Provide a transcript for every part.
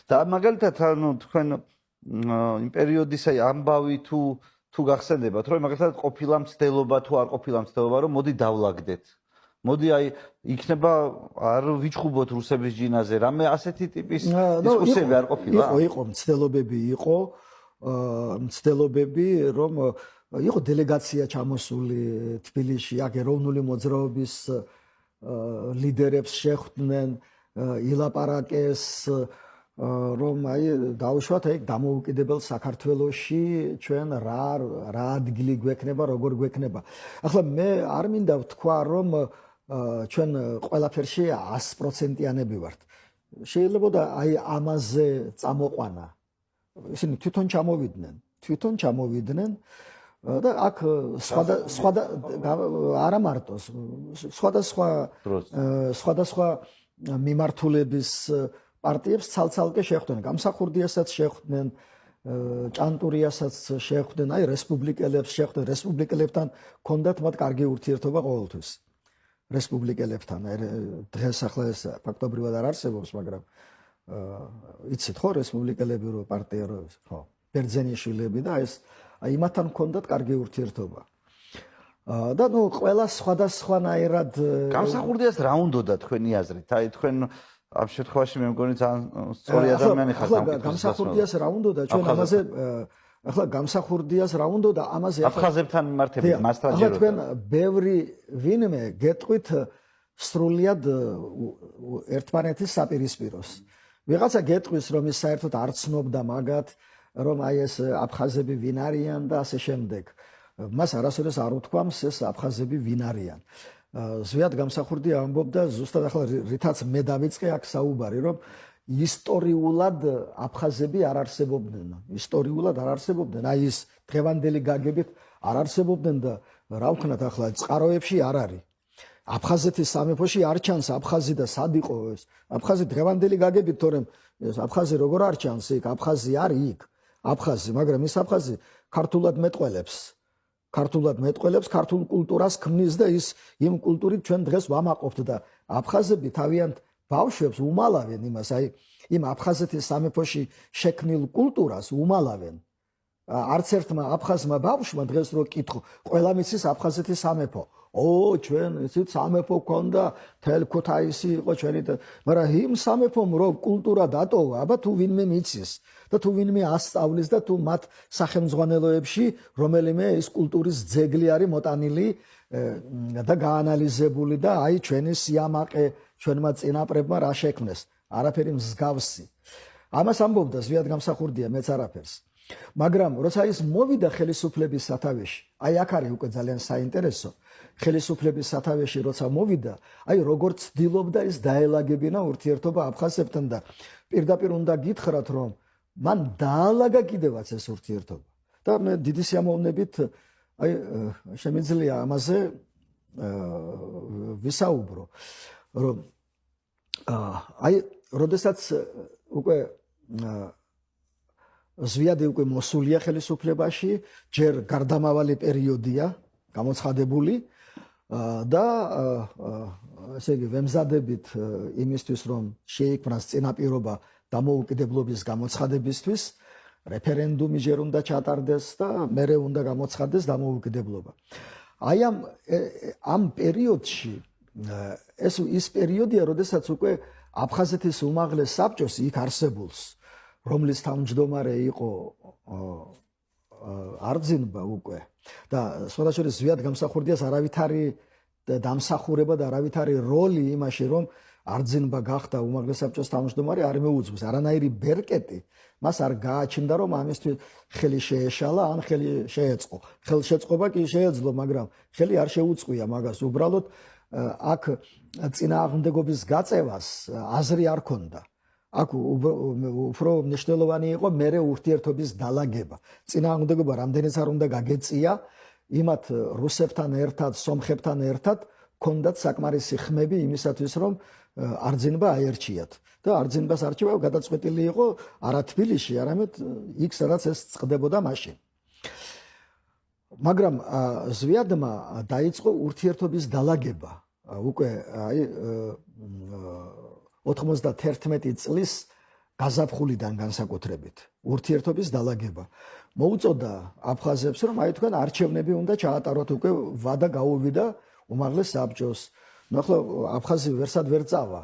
და მაგალითად ანუ თქვენ იმ პერიოდის აი ამბავი თუ გახსენდებათ, რომ მაგალითად ყოფილა მცდელობა თუ არ ყოფილა მცდელობა, რომ მოდი დავლაგდეთ. მოდი აი იქნება არ ვიჩხუბოთ რუსების ჯინაზე, რამე ასეთი ტიპის დისკუსიები არ ყოფილა? იყო მცდელობები, მცდელობები, რომ იყო დელეგაცია ჩამოსული თბილისში, აქ ეროვნული მოძრაობის ლიდერებს შეხვდნენ, ილაპარაკეს, რომ აი დაუშვათ აი დამოუკიდებელ საქართველოში ჩვენ რა ადგილი გვექნება, როგორ გვექნება. ახლა მე არ მინდა ვთქვა, რომ ჩვენ ყველაფერში 100%-იანები ვართ. შეიძლება და აი ამაზე წამოყვანა. ისინი თვითონ ჩამოვიდნენ და აქ სხვა არა მარტოს სხვადასხვა მიმართულების პარტიებს ცალ-ცალკე შეხვდნენ, გამსახურდიასაც შეხვდნენ, ჭანტურიასაც შეხვდნენ, აი რესპუბლიკელებს შეხვდნენ, რესპუბლიკელებთან ჰქონდათ მათ კარგი ურთიერთობა ყოველთვის. რესპუბლიკელებთან დღეს ახლა ეს ფაქტობრივად არ არსებობს, მაგრამ იცით ხო რესპუბლიკელები რო პარტია რო ხო ბერძენიშვილები და ეს აი იმათთან ჰქონდათ კარგი ურთიერთობა. და ნუ ყველა სხვადასხვანაირად გამსახურდიას რა უნდოდა თქვენი აზრით? აი თქვენ ამ შემთხვევაში მე მგონი ძალიან სწორი ადამიანი ხართ ამ კითხვას. გამსახურდიას რა უნდოდა ჩვენ ამაზე ახლა გამსახურდიას რა უნდოდა ამაზე აფხაზებთან მიმართებით მასთან ჯეროდა. ახლა თქვენ ბევრი ვინმე გეტყვით სრულიად ერთმანეთის საპირისპიროს. ვიღაცა გეტყვის რომ ის საერთოდ არ ცნობდა მაგათ, რომ აი ეს აფხაზები ვინ არიან და ასე შემდეგ. მას არასოდეს არ უთქვამს ეს აფხაზები ვინ არიან. ზვიად გამსახურდია ამბობდა ზუსტად ახლა რითაც მე დავიწყე აქ საუბარი, რომ ისტორიულად აფხაზები არ არსებობდნენ. ისტორიულად არ არსებობდნენ. აი ის დღევანდელი გაგებით არ არსებობდნენ და რა ვქნათ ახლა წყაროებში არ არის. აფხაზეთის სამეფოში არ ჩანს აფხაზი და სად იყო ეს? აფხაზი დღევანდელი გაგებით, თორემ ეს აფხაზი როგორ არ ჩანს იქ? აფხაზი არის იქ. აფხაზი, მაგრამ ის აფხაზი ქართულად მეტყველებს, ქართულ კულტურას ქმნის და ის იმ კულტურით ჩვენ დღეს ვამაყობთ და აფხაზები თავიანთ ბავშვებს უმალავენ იმას, აი იმ აფხაზეთის სამეფოში შექმნილ კულტურას უმალავენ. არც ერთმა აფხაზმა ბავშვმა დღეს რო კითხო, ყველა მიცის აფხაზეთის სამეფო. ჩვენ ისიც სამეფო ქონდა, თელ ქუთაისი იყო ჩვენი, მაგრამ იმ სამეფომ რო კულტურა დატოვა, აბა თუ ვინმე მიცის და თუ ვინმე ასწავლის და თუ მათ სახელმძღვანელოებში რომელიმე ის კულტურის ძეგლი არის მოტანილი და გაანალიზებული და აი ჩვენი სიამაყე ჩვენმა წინაპრებმა რა შექმნეს, არაფერი მსგავსი. ამას ამბობდა ზვიად გამსახურდია, მეც არაფერს. მაგრამ როცა ის მოვიდა ხელისუფლების სათავეში, აი აქ არის უკვე ძალიან საინტერესო. ხელისუფლების სათავეში როცა მოვიდა, აი როგორ ცდილობდა ის დაელაგებინა ურთიერთობა აფხაზებთან და პირდაპირ უნდა გითხრათ, რომ მან დაალაგა კიდევაც ეს ურთიერთობა. და მე დიდი სიამოვნებით აი შემიძლია ამაზე ვისაუბრო, რომ აი როდესაც უკვე ზვიადი უკვე მოსულია ხელისუფლებაში, ჯერ გარდამავალი პერიოდია გამოცხადებული და ესე იგი ვემზადებით იმისთვის, რომ შეიქმნას წინაპირობა დამოუკიდებლობის გამოცხადებისთვის, რეფერენდუმი ჯერ უნდა ჩატარდეს და მერე უნდა გამოცხადდეს დამოუკიდებლობა. აი ამ პერიოდში ეს ის პერიოდია, როდესაც უკვე აფხაზეთის უმაღლეს საბჭოს იქ არსებულს, რომლის თავმჯდომარე იყო არძინბა უკვე და სხვადასხვა ზვიად გამსახურდიას არავითარი დამსახურება და არავითარი როლი იმაში, რომ არძინბა გახდა უმაღლეს საბჭოს თავმჯდომარე არ მეუძღვის, არანაირი ბერკეტი მას არ გააჩნდა, რომ ამისთვის ხელი შეეშალა ან ხელი შეეწყო. ხელშეწყობა კი შეეძლო, მაგრამ ხელი არ შეუწყია მაგას. უბრალოდ აქ წინააღმდეგობის გაწევას აზრი არ ქონდა. აქ უფრო მნიშვნელოვანი იყო მერე ურთიერთობის დალაგება. წინააღმდეგობა რამდენიც არ უნდა გაგეწია, იმათ რუსებთან ერთად, სომხებთან ერთად ქონდათ საკმარისი ხმები იმისათვის, რომ არძინბა აერჩიათ. და არძინბას არჩევა გადაწყვეტილი იყო არა თბილისში, არამედ იქ, სადაც ეს წყდებოდა მაშინ. მაგრამ ზვიადმა დაიწყო ურთიერთობის დალაგება. უკვე აი 91 წლის გაზაფხულიდან განსაკუთრებით ურთიერთობის დალაგება. მოუწოდა აფხაზებს, რომ აი თქვენ არჩევნები უნდა ჩაატაროთ, უკვე ვადა გაუვიდა უმაღლეს საბჭოს. ნუ ახლა აფხაზი ვერსად ვერ წავა,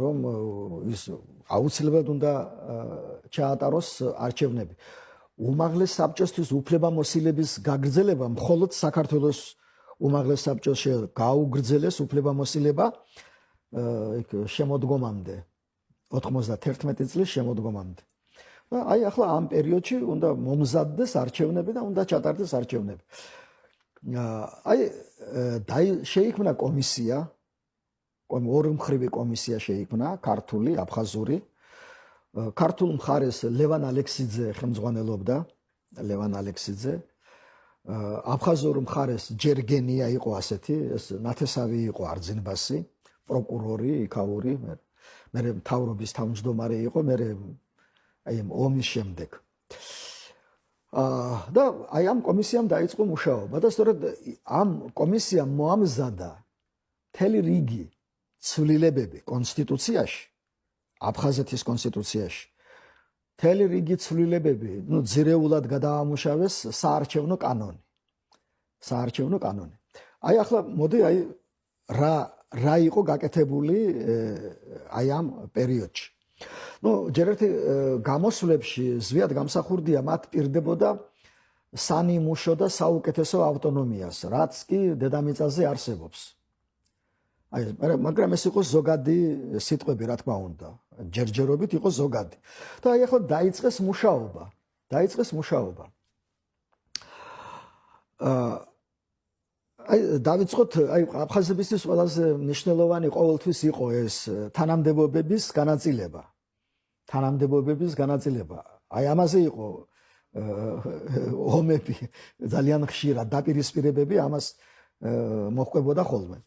რომ ის აუცილებლად უნდა ჩაატაროს არჩევნები. უმაღლეს საბჭოსთვის უფლებამოსილების გაგრძელება მხოლოდ საქართველოს უმაღლეს საბჭოს გაუგრძელეს უფლებამოსილება შემოდგომამდე 91 წლის შემოდგომამდე. აი ახლა ამ პერიოდში უნდა მომზადდეს არჩევნები და უნდა ჩატარდეს არჩევნები. აი შეიქმნა კომისია, ორმხრივი კომისია შეიქმნა, ქართული, აფხაზური. ქართულ მხარეს ლევან ალექსიძე ხელმძღვანელობდა, ლევან ალექსიძე. აფხაზურ მხარეს ჯერგენია იყო ასეთი, ეს ნათესავი იყო არძინბასი, პროკურორი, იქაური, მე მთავრობის თავმჯდომარე იყო, მე აი ამ ომის შემდეგ. და აი ამ კომისიამ დაიწყო მუშაობა და სწორედ ამ კომისიამ მოამზადა მთელი რიგი ცვლილებები კონსტიტუციაში, აფხაზეთის კონსტიტუციაში. მთელი რიგი ცვლილებები, ნუ ძირეულად გადაამუშავეს საარჩევნო კანონი. საარჩევნო კანონი. აი ახლა მოდი აი რა იყო გაკეთებული აი ამ პერიოდში. ნუ ჯერ ერთი გამოსვლებში ზვიად გამსახურდია მათ პირდებოდა სანიმუშო და საუკეთესო ავტონომიას, რაც კი დედამიწაზე არსებობს. აი, მაგრამ ეს იყო ზოგადი სიტყვები, რა თქმა უნდა. ჯერჯერობით იყო ზოგადი. და აი ახლა დაიწყეს მუშაობა. აი დავიწყოთ, აი აფხაზებისთვის ყველაზე მნიშვნელოვანი ყოველთვის იყო ეს თანამდებობების განაწილება. აი ამაზე იყო ომები ძალიან ხშირად დაპირისპირებები ამას მოჰყვებოდა ხოლმე.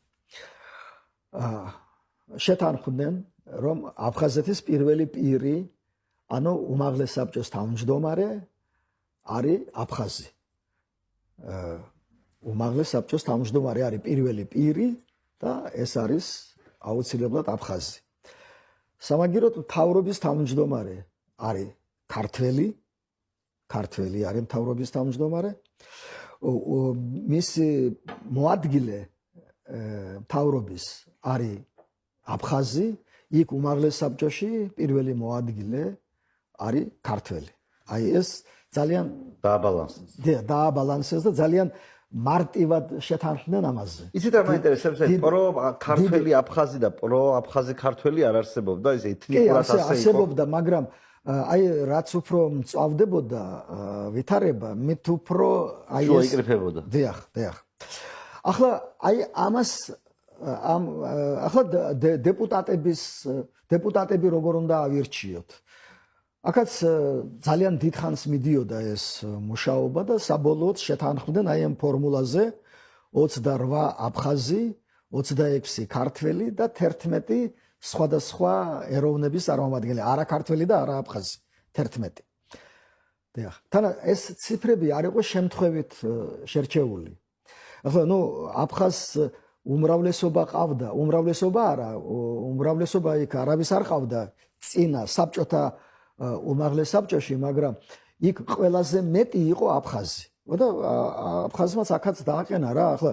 შეთანხმდნენ, რომ აფხაზეთის პირველი პირი, ანუ უმაღლეს საბჭოს თავმჯდომარე არის აფხაზი. უმაღლეს საბჭოს თავმჯდომარე არის პირველი პირი და ეს არის აუცილებლად აფხაზი. სამაგიეროდ მთავრობის თავმჯდომარე არის ქართველი არის მთავრობის თავმჯდომარე. მისი მოადგილე მთავრობის არის აფხაზი, იქ უმაღლეს საბჭოში პირველი მოადგილე არის ქართველი. აი ეს ძალიან დააბალანსეს და ძალიან მარტივად შეთანხმდნენ ამაზე. იცით რა მაინტერესებს, ქართველი აფხაზი და აფხაზი ქართველი არ არსებობდა, ეს ეთნიკურად ასე არსებობდა, მაგრამ აი რაც უფრო მწვავდებოდა ვითარება, მით უფრო აი ეს იკრიფებოდა. დიახ. ახლა აი ამას ახლა დეპუტატები როგორ უნდა ავირჩიოთ. აქაც ძალიან დიდხანს მიდიოდა ეს მუშაობა და საბოლოოდ შეთანხმდნენ აი ამ ფორმულაზე 28 აფხაზი, 26 ქართველი და 11 სხვადასხვა ეროვნების წარმომადგენელი, არა ქართველი და არა აფხაზი, 11. დიახ. თან ეს ციფრები არ იყო შემთხვევით შერჩეული. ახლა ნუ აფხაზს უმრავლესობა ყავდა, უმრავლესობა არა, უმრავლესობა იქ არავის არ ყავდა წინა საბჭოთა უმაღლეს საბჭოში, მაგრამ იქ ყველაზე მეტი იყო აფხაზი. და აფხაზმაც აქაც დააყენა რა, ახლა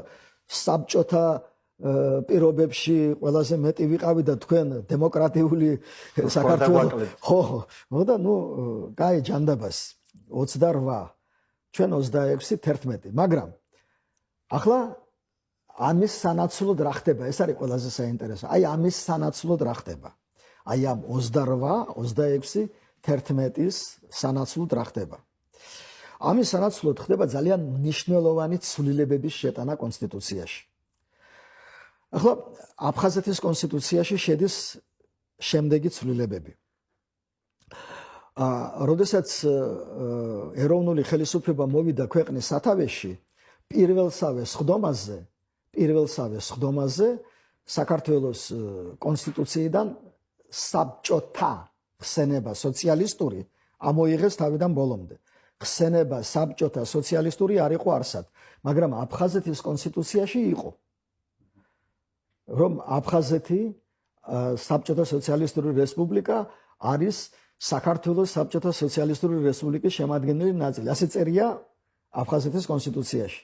საბჭოთა პირობებში ყველაზე მეტი ვიყავი და თქვენ დემოკრატიული საქართველოს ხო და ნუ კაი ჯანდაბას 28 ჩვენ 26 11 მაგრამ ახლა ამის სანაცვლოდ რა ხდება? ეს არის ყველაზე საინტერესო. აი ამის სანაცვლოდ რა ხდება? აი ამ 28 26 11-ის სანაცვლოდ რა ხდება? ამის სანაცვლოდ ხდება ძალიან მნიშვნელოვანი ცვლილებების შეტანა კონსტიტუციაში. ახლა აფხაზეთის კონსტიტუციაში შედის შემდეგი ცვლილებები. როდესაც ეროვნული ხელისუფლება მოვიდა ქვეყნის სათავეში, პირველსავე სხდომაზე საქართველოს კონსტიტუციიდან საბჭოთა ხსენება სოციალისტური ამოიღეს თავიდან ბოლომდე. ხსენება საბჭოთა სოციალისტური არ იყო არსად, მაგრამ აფხაზეთის კონსტიტუციაში იყო. რომ აფხაზეთი საბჭოთა სოციალისტური რესპუბლიკა არის საქართველოს საბჭოთა სოციალისტური რესპუბლიკის შემადგენელი ნაწილი. ასე წერია აფხაზეთის კონსტიტუციაში.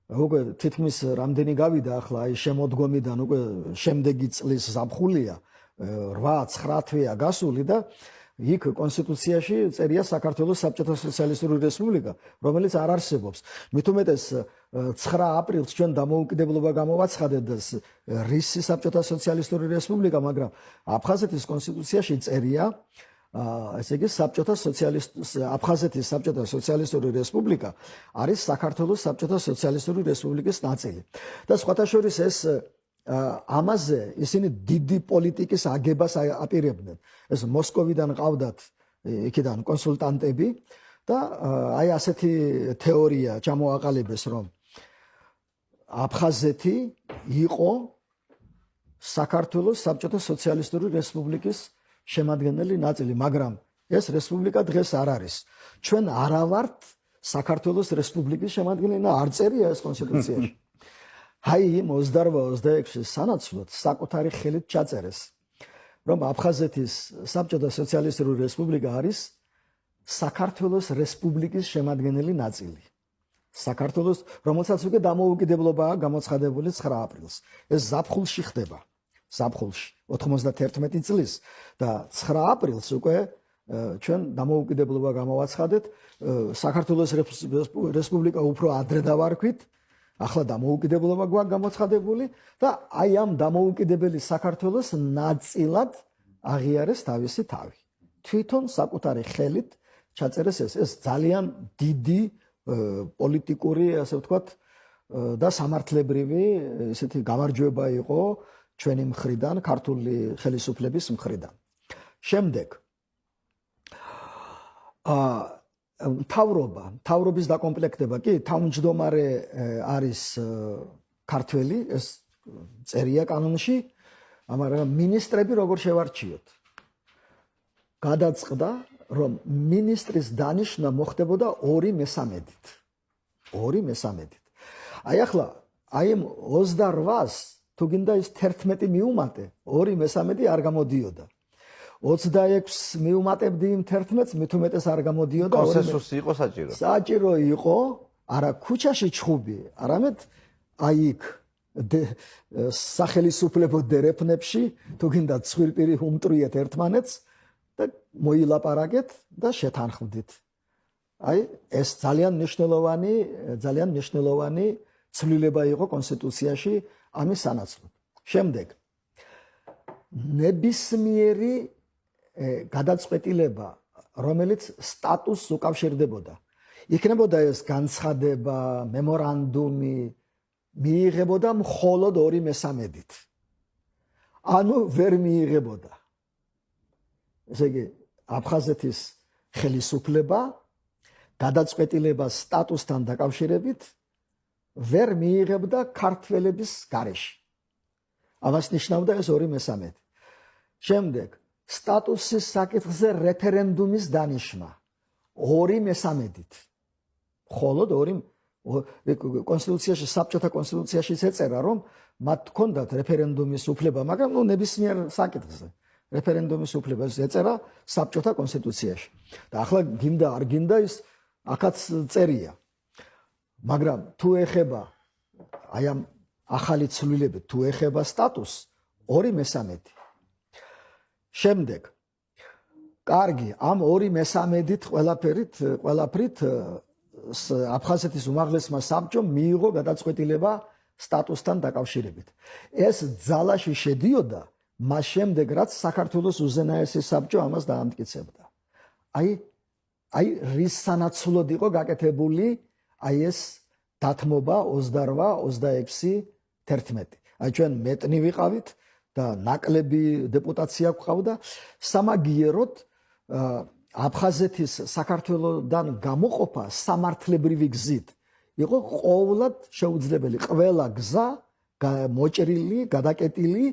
უკვე თითქმის რამდენი გავიდა ახლა აი შემოდგომიდან უკვე შემდეგი წლის ზაფხულია 8-9 თვეა გასული და იქ კონსტიტუციაში წერია საქართველოს საბჭოთა სოციალისტური რესპუბლიკა, რომელიც არ არსებობს. მით უმეტეს 9 აპრილს ჩვენ დამოუკიდებლობა გამოვაცხადეთ და რისი საბჭოთა სოციალისტური რესპუბლიკა, მაგრამ აფხაზეთის კონსტიტუციაში წერია ესე იგი აფხაზეთის საბჭოთა სოციალისტური რესპუბლიკა არის საქართველოს საბჭოთა სოციალისტური რესპუბლიკის ნაწილი. და სხვათა შორის ეს ამაზე ისინი დიდი პოლიტიკის აგებას აპირებდნენ. ეს მოსკოვიდან ყავდათ იქიდან კონსულტანტები და აი ასეთი თეორია ჩამოაყალიბეს, რომ აფხაზეთი იყო საქართველოს საბჭოთა სოციალისტური რესპუბლიკის შემადგენელი ნაწილი, მაგრამ ეს რესპუბლიკა დღეს არ არის. ჩვენ არა ვართ საქართველოს რესპუბლიკის შემადგენელი და არ წერია ეს კონსტიტუციაში. აი იმ 28-26 სანაცვლოდ საკუთარი ხელით ჩაწერეს, რომ აფხაზეთის საბჭოთა სოციალისტური რესპუბლიკა არის საქართველოს რესპუბლიკის შემადგენელი ნაწილი. საქართველოს, რომელსაც უკვე დამოუკიდებლობაა გამოცხადებული 9 აპრილს. ეს ზაფხულში ხდება. ზაფხულში 91 წლის და 9 აპრილს უკვე ჩვენ დამოუკიდებლობა გამოვაცხადეთ. საქართველოს რესპუბლიკა უფრო ადრე დავარქვით. ახლა დამოუკიდებლობა გვაქვს გამოცხადებული და აი ამ დამოუკიდებელი საქართველოს ნაწილად აღიარეს თავისი თავი. თვითონ საკუთარი ხელით ჩაწერეს ეს ძალიან დიდი პოლიტიკური, ასე ვთქვათ, და სამართლებრივი ესეთი გამარჯვება იყო ჩვენი მხრიდან, ქართული ხელისუფლების მხრიდან. შემდეგ მთავრობის დაკომპლექტება კი თავმჯდომარე არის ქართველი, ეს წერია კანონში, მაგრამ მინისტრები როგორ შევარჩიოთ? გადაწყდა, რომ მინისტრის დანიშვნა მოხდებოდა 2/3-ით. 2/3-ით. აი ახლა აი 28-ს თუ გინდა ის 11 მიუმატე, 2/3 არ გამოდიოდა. 26 მიუმატებდი იმ 11-ს, მით უმეტეს არ გამოდიოდა. კონსენსუსი იყო საჭირო. საჭირო იყო არა ქუჩაში ჩხუბი, არამედ აი იქ სახელისუფლებო დერეფნებში თუ გინდა ცხვირპირი უმტრიეთ ერთმანეთს და მოილაპარაკეთ და შეთანხმდით. აი ეს ძალიან მნიშვნელოვანი ცვლილება იყო კონსტიტუციაში ამის სანაცვლოდ. შემდეგ ნებისმიერი გადაწყვეტილება, რომელიც სტატუსს უკავშირდებოდა, იქნებოდა ეს განცხადება, მემორანდუმი, მიიღებოდა მხოლოდ 2/3-ით. ანუ ვერ მიიღებოდა. ესე იგი, აფხაზეთის ხელისუფლება გადაწყვეტილება სტატუსთან დაკავშირებით ვერ მიიღებდა ქართველების გარეშე. ამას ნიშნავდა ეს 2/3. შემდეგ სტატუსის საკითხზე რეფერენდუმის დანიშვნა 2/3-ით. მხოლოდ კონსტიტუციაში, საბჭოთა კონსტიტუციაშიც ეწერა, რომ მათ ჰქონდათ რეფერენდუმის უფლება, მაგრამ ნებისმიერ საკითხზე რეფერენდუმის უფლება ეწერა საბჭოთა კონსტიტუციაში. და ახლა გინდა არ გინდა ის აქაც წერია. მაგრამ თუ ეხება აი ამ ახალი ცვლილებით, თუ ეხება სტატუსს 2/3. შემდეგ კარგი, ამ 2/3-ით ყველაფრით აფხაზეთის უმაღლესმა საბჭომ მიიღო გადაწყვეტილება სტატუსთან დაკავშირებით. ეს ძალაში შედიოდა მას შემდეგ, რაც საქართველოს უზენაესი საბჭო ამას დაამტკიცებდა. აი რის სანაცვლოდ იყო გაკეთებული აი ეს დათმობა 28-26-11. აი ჩვენ მეტნი ვიყავით და ნაკლები დეპუტაცია გვყავდა. სამაგიეროდ აფხაზეთის საქართველოსდან გამოყოფა სამართლებრივი გზით იყო ყოვლად შეუძლებელი. ყველა გზა მოჭრილი, გადაკეტილი